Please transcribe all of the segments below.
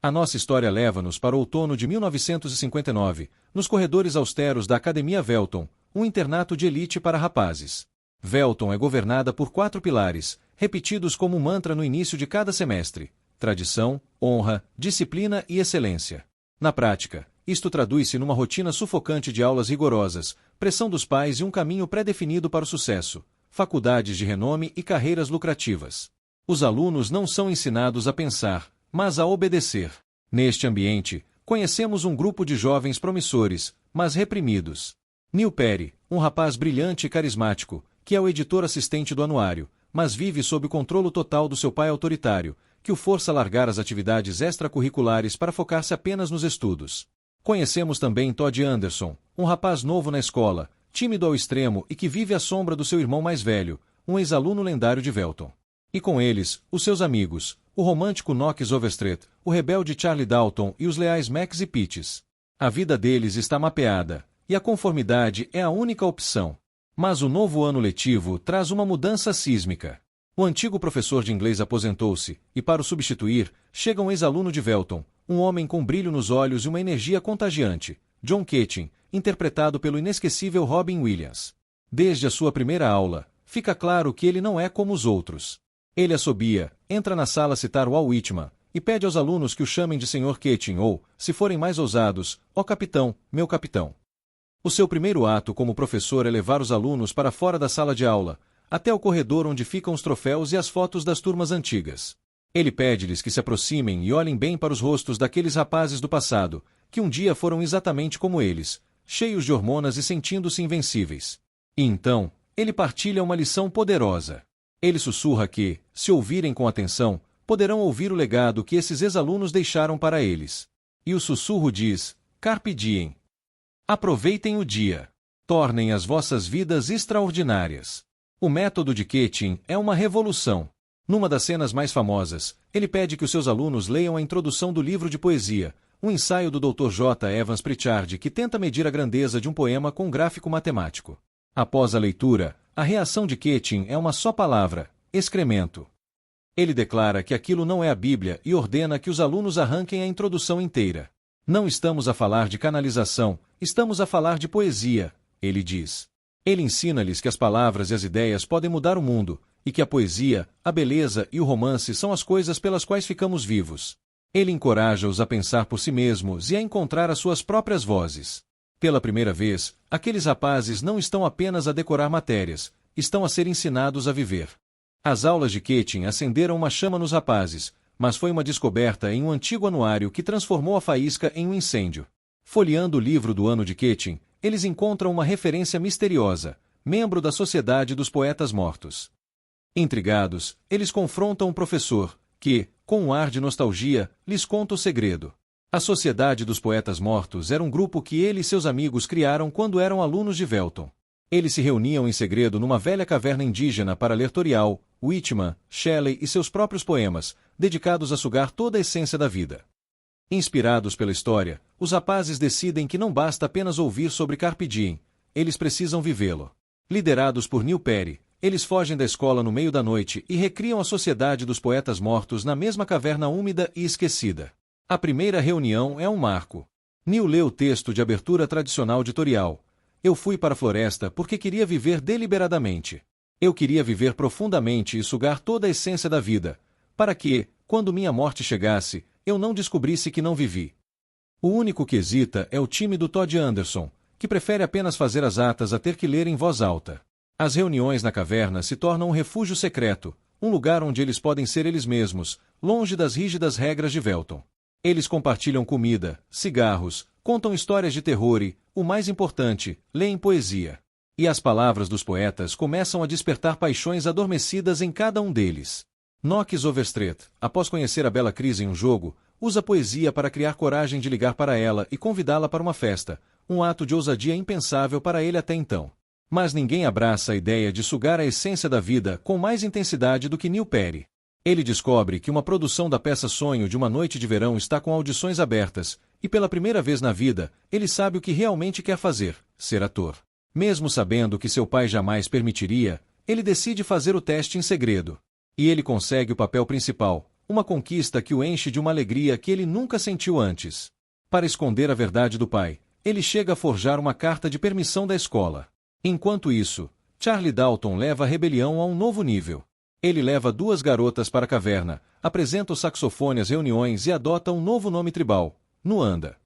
A nossa história leva-nos para o outono de 1959, nos corredores austeros da Academia Velton, um internato de elite para rapazes. Velton é governada por 4 pilares, repetidos como mantra no início de cada semestre: tradição, honra, disciplina e excelência. Na prática, isto traduz-se numa rotina sufocante de aulas rigorosas, pressão dos pais e um caminho pré-definido para o sucesso, faculdades de renome e carreiras lucrativas. Os alunos não são ensinados a pensar, mas a obedecer. Neste ambiente, conhecemos um grupo de jovens promissores, mas reprimidos. Neil Perry, um rapaz brilhante e carismático, que é o editor assistente do anuário, mas vive sob o controle total do seu pai autoritário, que o força a largar as atividades extracurriculares para focar-se apenas nos estudos. Conhecemos também Todd Anderson, um rapaz novo na escola, tímido ao extremo e que vive à sombra do seu irmão mais velho, um ex-aluno lendário de Velton. E com eles, os seus amigos, o romântico Knox Overstreet, o rebelde Charlie Dalton e os leais Max e Pitts. A vida deles está mapeada, e a conformidade é a única opção. Mas o novo ano letivo traz uma mudança sísmica. O antigo professor de inglês aposentou-se, e para o substituir, chega um ex-aluno de Velton, um homem com brilho nos olhos e uma energia contagiante, John Keating, interpretado pelo inesquecível Robin Williams. Desde a sua primeira aula, fica claro que ele não é como os outros. Ele assobia, entra na sala a citar Walt Whitman, e pede aos alunos que o chamem de Sr. Keating ou, se forem mais ousados, ó capitão, meu capitão. O seu primeiro ato como professor é levar os alunos para fora da sala de aula, até o corredor onde ficam os troféus e as fotos das turmas antigas. Ele pede-lhes que se aproximem e olhem bem para os rostos daqueles rapazes do passado, que um dia foram exatamente como eles, cheios de hormonas e sentindo-se invencíveis. E então, ele partilha uma lição poderosa. Ele sussurra que, se ouvirem com atenção, poderão ouvir o legado que esses ex-alunos deixaram para eles. E o sussurro diz: Carpe diem. Aproveitem o dia. Tornem as vossas vidas extraordinárias. O método de Keating é uma revolução. Numa das cenas mais famosas, ele pede que os seus alunos leiam a introdução do livro de poesia, um ensaio do Dr. J. Evans Pritchard que tenta medir a grandeza de um poema com gráfico matemático. Após a leitura, a reação de Keating é uma só palavra: excremento. Ele declara que aquilo não é a Bíblia e ordena que os alunos arranquem a introdução inteira. Não estamos a falar de canalização, estamos a falar de poesia, ele diz. Ele ensina-lhes que as palavras e as ideias podem mudar o mundo, e que a poesia, a beleza e o romance são as coisas pelas quais ficamos vivos. Ele encoraja-os a pensar por si mesmos e a encontrar as suas próprias vozes. Pela primeira vez, aqueles rapazes não estão apenas a decorar matérias, estão a ser ensinados a viver. As aulas de Keating acenderam uma chama nos rapazes, mas foi uma descoberta em um antigo anuário que transformou a faísca em um incêndio. Folheando o livro do ano de Keating, eles encontram uma referência misteriosa, membro da Sociedade dos Poetas Mortos. Intrigados, eles confrontam o professor, que, com um ar de nostalgia, lhes conta o segredo. A Sociedade dos Poetas Mortos era um grupo que ele e seus amigos criaram quando eram alunos de Velton. Eles se reuniam em segredo numa velha caverna indígena para ler Torial, Whitman, Shelley e seus próprios poemas, dedicados a sugar toda a essência da vida. Inspirados pela história, os rapazes decidem que não basta apenas ouvir sobre Carpe Diem, eles precisam vivê-lo. Liderados por Neil Perry, eles fogem da escola no meio da noite e recriam a Sociedade dos Poetas Mortos na mesma caverna úmida e esquecida. A primeira reunião é um marco. Neil lê o texto de abertura tradicional de Torial. Eu fui para a floresta porque queria viver deliberadamente. Eu queria viver profundamente e sugar toda a essência da vida, para que, quando minha morte chegasse, eu não descobrisse que não vivi. O único que hesita é o tímido Todd Anderson, que prefere apenas fazer as atas a ter que ler em voz alta. As reuniões na caverna se tornam um refúgio secreto, um lugar onde eles podem ser eles mesmos, longe das rígidas regras de Velton. Eles compartilham comida, cigarros, contam histórias de terror e, o mais importante, leem poesia. E as palavras dos poetas começam a despertar paixões adormecidas em cada um deles. Knox Overstreet, após conhecer a bela Cris em um jogo, usa a poesia para criar coragem de ligar para ela e convidá-la para uma festa, um ato de ousadia impensável para ele até então. Mas ninguém abraça a ideia de sugar a essência da vida com mais intensidade do que Neil Perry. Ele descobre que uma produção da peça Sonho de uma Noite de Verão está com audições abertas, e pela primeira vez na vida, ele sabe o que realmente quer fazer: ser ator. Mesmo sabendo que seu pai jamais permitiria, ele decide fazer o teste em segredo. E ele consegue o papel principal, uma conquista que o enche de uma alegria que ele nunca sentiu antes. Para esconder a verdade do pai, ele chega a forjar uma carta de permissão da escola. Enquanto isso, Charlie Dalton leva a rebelião a um novo nível. Ele leva 2 garotas para a caverna, apresenta o saxofone às reuniões e adota um novo nome tribal, Nuanda.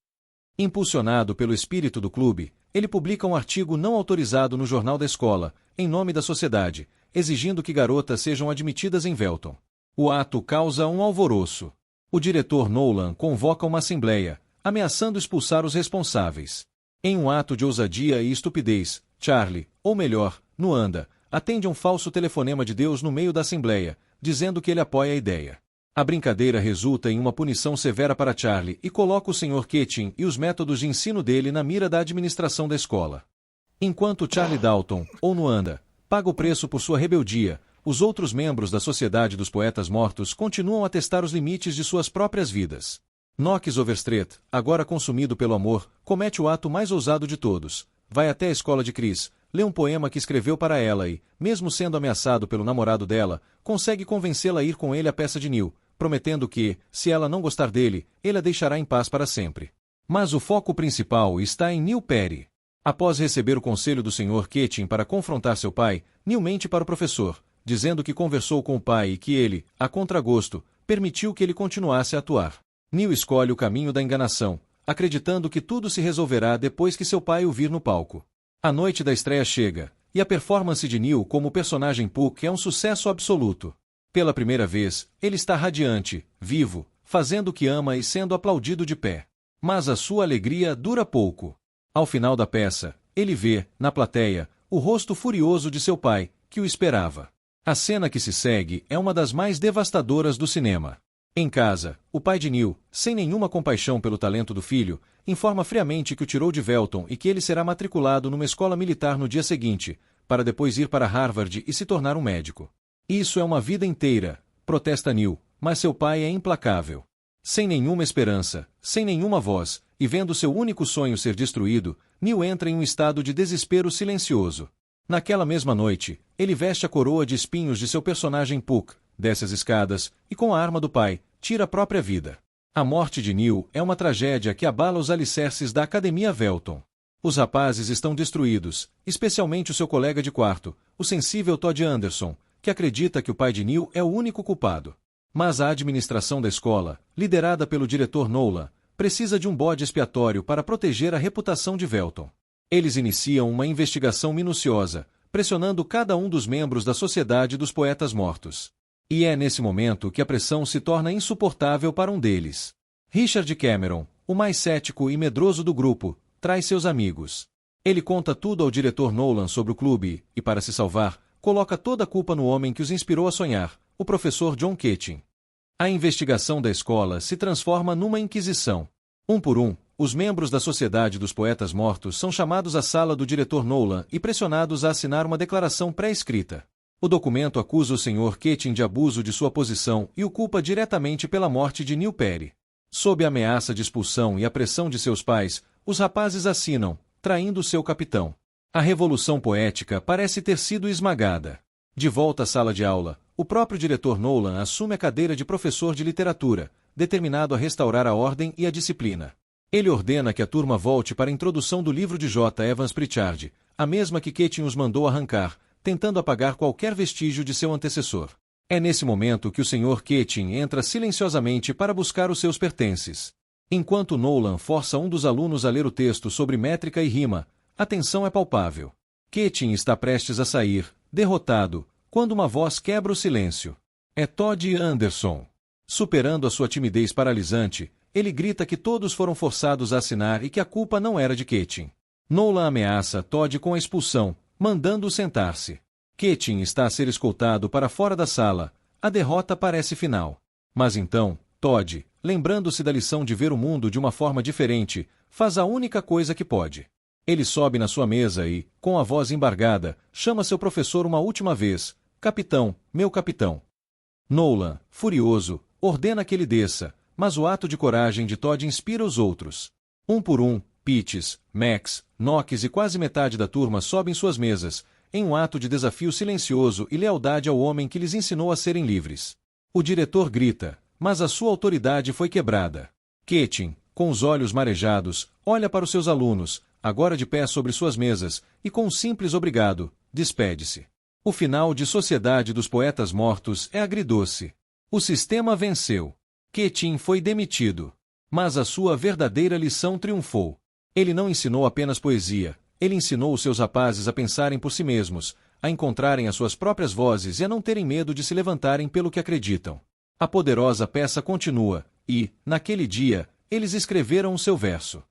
Impulsionado pelo espírito do clube, ele publica um artigo não autorizado no jornal da escola, em nome da sociedade, exigindo que garotas sejam admitidas em Velton. O ato causa um alvoroço. O diretor Nolan convoca uma assembleia, ameaçando expulsar os responsáveis. Em um ato de ousadia e estupidez, Charlie, ou melhor, Nuanda, atende um falso telefonema de Deus no meio da assembleia, dizendo que ele apoia a ideia. A brincadeira resulta em uma punição severa para Charlie e coloca o Sr. Keating e os métodos de ensino dele na mira da administração da escola. Enquanto Charlie Dalton, ou Nuanda, paga o preço por sua rebeldia, os outros membros da Sociedade dos Poetas Mortos continuam a testar os limites de suas próprias vidas. Knox Overstreet, agora consumido pelo amor, comete o ato mais ousado de todos. Vai até a escola de Chris, lê um poema que escreveu para ela e, mesmo sendo ameaçado pelo namorado dela, consegue convencê-la a ir com ele à peça de Neil, prometendo que, se ela não gostar dele, ele a deixará em paz para sempre. Mas o foco principal está em Neil Perry. Após receber o conselho do Sr. Keating para confrontar seu pai, Neil mente para o professor, dizendo que conversou com o pai e que ele, a contragosto, permitiu que ele continuasse a atuar. Neil escolhe o caminho da enganação, acreditando que tudo se resolverá depois que seu pai o vir no palco. A noite da estreia chega, e a performance de Neil como personagem Puck é um sucesso absoluto. Pela primeira vez, ele está radiante, vivo, fazendo o que ama e sendo aplaudido de pé. Mas a sua alegria dura pouco. Ao final da peça, ele vê, na plateia, o rosto furioso de seu pai, que o esperava. A cena que se segue é uma das mais devastadoras do cinema. Em casa, o pai de Neil, sem nenhuma compaixão pelo talento do filho, informa friamente que o tirou de Velton e que ele será matriculado numa escola militar no dia seguinte, para depois ir para Harvard e se tornar um médico. Isso é uma vida inteira, protesta Neil, mas seu pai é implacável. Sem nenhuma esperança, sem nenhuma voz, e vendo seu único sonho ser destruído, Neil entra em um estado de desespero silencioso. Naquela mesma noite, ele veste a coroa de espinhos de seu personagem Puck, desce as escadas, e com a arma do pai, tira a própria vida. A morte de Neil é uma tragédia que abala os alicerces da Academia Velton. Os rapazes estão destruídos, especialmente o seu colega de quarto, o sensível Todd Anderson, que acredita que o pai de Neil é o único culpado. Mas a administração da escola, liderada pelo diretor Nolan, precisa de um bode expiatório para proteger a reputação de Velton. Eles iniciam uma investigação minuciosa, pressionando cada um dos membros da Sociedade dos Poetas Mortos. E é nesse momento que a pressão se torna insuportável para um deles. Richard Cameron, o mais cético e medroso do grupo, traz seus amigos. Ele conta tudo ao diretor Nolan sobre o clube e, para se salvar, coloca toda a culpa no homem que os inspirou a sonhar, o professor John Keating. A investigação da escola se transforma numa inquisição. Um por um, os membros da Sociedade dos Poetas Mortos são chamados à sala do diretor Nolan e pressionados a assinar uma declaração pré-escrita. O documento acusa o Sr. Keating de abuso de sua posição e o culpa diretamente pela morte de Neil Perry. Sob a ameaça de expulsão e a pressão de seus pais, os rapazes assinam, traindo seu capitão. A revolução poética parece ter sido esmagada. De volta à sala de aula, o próprio diretor Nolan assume a cadeira de professor de literatura, determinado a restaurar a ordem e a disciplina. Ele ordena que a turma volte para a introdução do livro de J. Evans Pritchard, a mesma que Keating os mandou arrancar, tentando apagar qualquer vestígio de seu antecessor. É nesse momento que o Sr. Keating entra silenciosamente para buscar os seus pertences. Enquanto Nolan força um dos alunos a ler o texto sobre métrica e rima, a tensão é palpável. Keating está prestes a sair, derrotado, quando uma voz quebra o silêncio. É Todd Anderson. Superando a sua timidez paralisante, ele grita que todos foram forçados a assinar e que a culpa não era de Keating. Nolan ameaça Todd com a expulsão, mandando-o sentar-se. Keating está a ser escoltado para fora da sala. A derrota parece final. Mas então, Todd, lembrando-se da lição de ver o mundo de uma forma diferente, faz a única coisa que pode. Ele sobe na sua mesa e, com a voz embargada, chama seu professor uma última vez: "Capitão, meu capitão." Nolan, furioso, ordena que ele desça, mas o ato de coragem de Todd inspira os outros. Um por um, Pitts, Max, Knox e quase metade da turma sobem suas mesas, em um ato de desafio silencioso e lealdade ao homem que lhes ensinou a serem livres. O diretor grita: mas a sua autoridade foi quebrada. Quetin, com os olhos marejados, olha para os seus alunos, agora de pé sobre suas mesas, e com um simples obrigado, despede-se. O final de Sociedade dos Poetas Mortos é agridoce. O sistema venceu. Quetin foi demitido. Mas a sua verdadeira lição triunfou. Ele não ensinou apenas poesia, ele ensinou os seus rapazes a pensarem por si mesmos, a encontrarem as suas próprias vozes e a não terem medo de se levantarem pelo que acreditam. A poderosa peça continua, e, naquele dia, eles escreveram o seu verso.